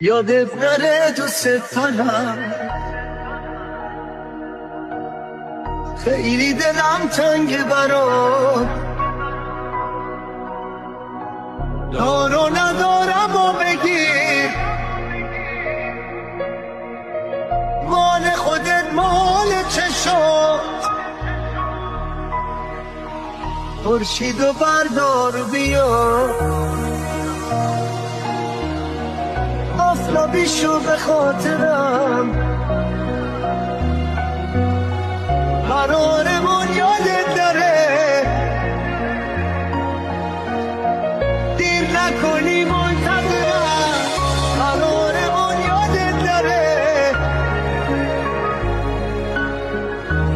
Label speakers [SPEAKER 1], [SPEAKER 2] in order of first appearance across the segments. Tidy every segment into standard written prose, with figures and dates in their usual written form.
[SPEAKER 1] یادت نره دوست دارم، خیلی دلم تنگ برات، دارو ندارم و بگیر، مال خودت مال چشات، خورشید و بردار بیا، آفتابی شو به خاطرم، قرارمون یادت داره، دیر نکنی منتظرم، قرارمون یادت داره،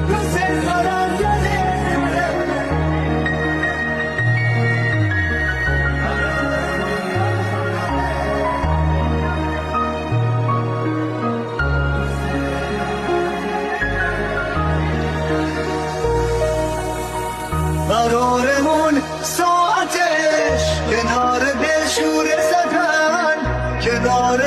[SPEAKER 1] دوست دارم یادت داره. قرارمون ساعتش کنار دلشوره زدن، کنار